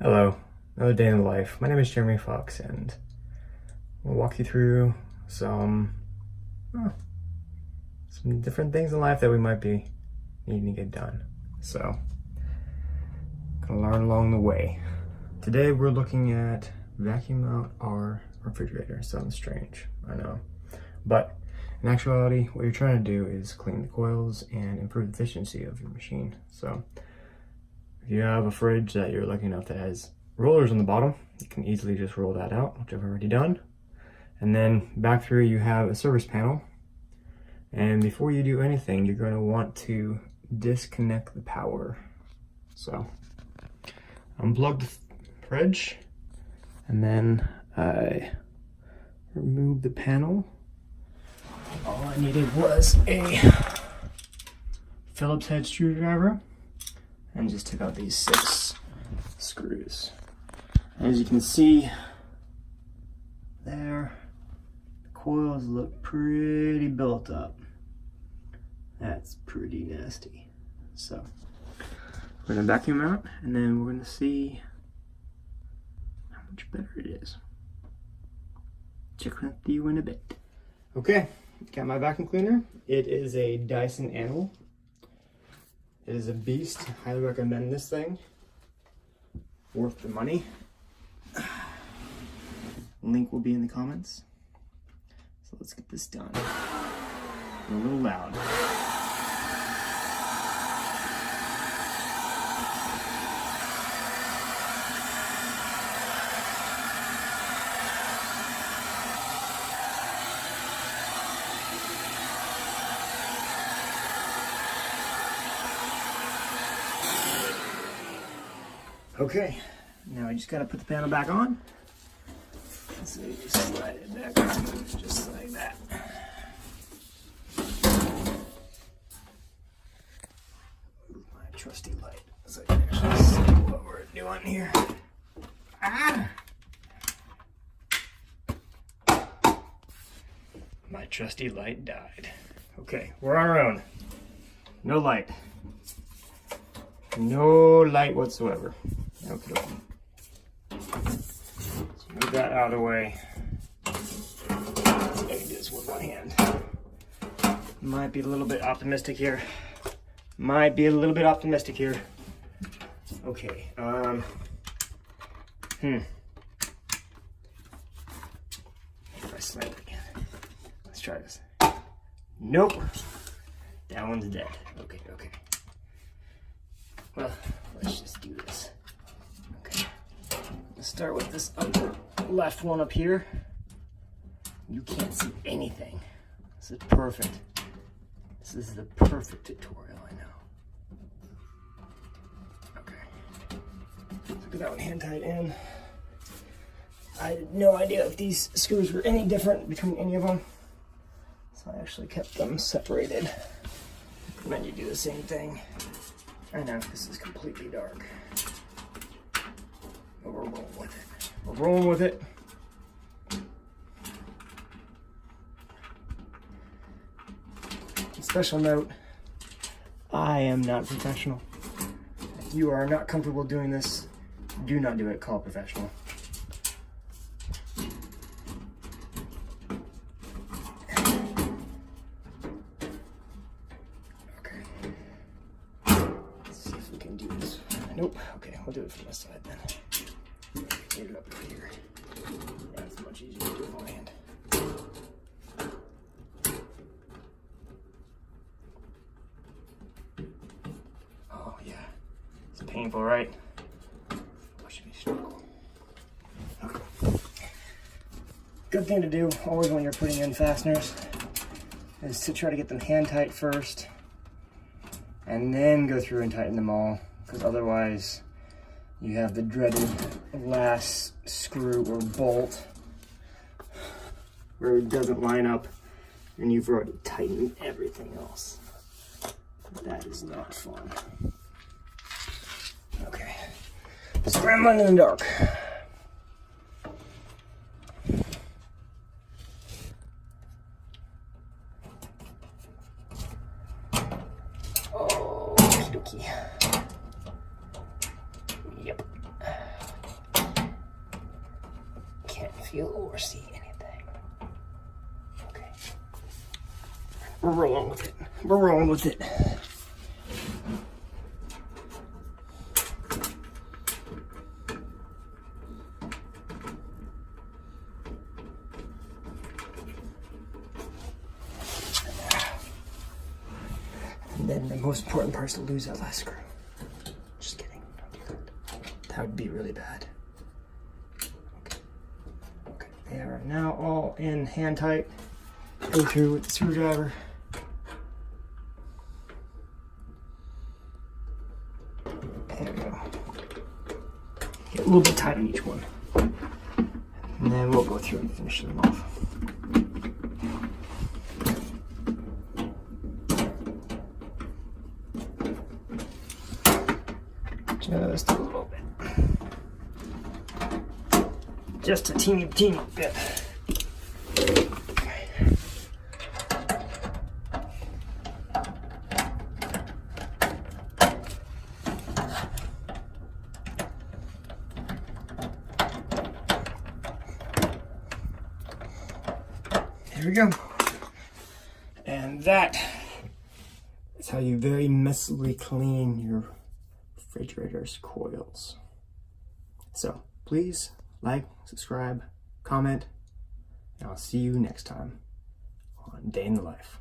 Hello, another day in the life. My name is Jeremy Fox, and we'll walk you through some different things in life that we might be needing to get done. So, gonna learn along the way. Today we're looking at vacuum out our refrigerator. Sounds strange, I know, but in actuality, what you're trying to do is clean the coils and improve the efficiency of your machine. So, if you have a fridge that you're lucky enough that has rollers on the bottom, you can easily just roll that out, which I've already done. And then back through you have a service panel. And before you do anything, you're going to want to disconnect the power. So unplug the fridge, and then I removed the panel. All I needed was a Phillips head screwdriver, and just took out these 6 screws. As you can see there, the coils look pretty built up. That's pretty nasty. So we're gonna vacuum out, and then we're gonna see how much better it is. Check with you in a bit. Okay, got my vacuum cleaner. It is a Dyson Animal. It is a beast. Highly recommend this thing. Worth the money. Link will be in the comments. So let's get this done. A little loud. Okay, now I just gotta put the panel back on. So you just slide it back on, just like that. Move my trusty light so I can actually see what we're doing here. Ah! My trusty light died. Okay, we're on our own. No light. No light whatsoever. Okay. So move that out of the way. I can do this with one hand. Might be a little bit optimistic here. Okay. If I slam it again. Let's try this. Nope. That one's dead. Okay. Well, let's just do this. Okay. Let's start with this upper left one up here. You can't see anything. This is perfect. This is the perfect tutorial, I know. Okay. So get that one hand tied in. I had no idea if these screws were any different between any of them. So I actually kept them separated. And then you do the same thing. I know, this is completely dark. But we're rolling with it. We're rolling with it. Special note, I am not professional. If you are not comfortable doing this, do not do it. Call a professional. Nope. Okay, we'll do it from this side then. Get it up here. That's much easier to do with one hand. Oh yeah, it's painful, right? Push me struggle. Okay. Good thing to do always when you're putting in fasteners is to try to get them hand tight first, and then go through and tighten them all. Because otherwise, you have the dreaded last screw or bolt where it doesn't line up, and you've already tightened everything else. That is not fun. Okay, scrambling in the dark. Oh, okie dokie. Yep. feel or see anything. Okay. We're rolling with it. We're rolling with it. And then the most important part is to lose that last screw. Just kidding. Don't do that. That would be really bad. Okay. They are now all in hand tight. Go through with the screwdriver. There we go. Get a little bit tight on each one. And then we'll go through and finish them off. Just a little bit. Just a teeny bit. There we go. And that is how you very messily clean your refrigerator's coils. So please like, subscribe, comment, and I'll see you next time on Day in the Life.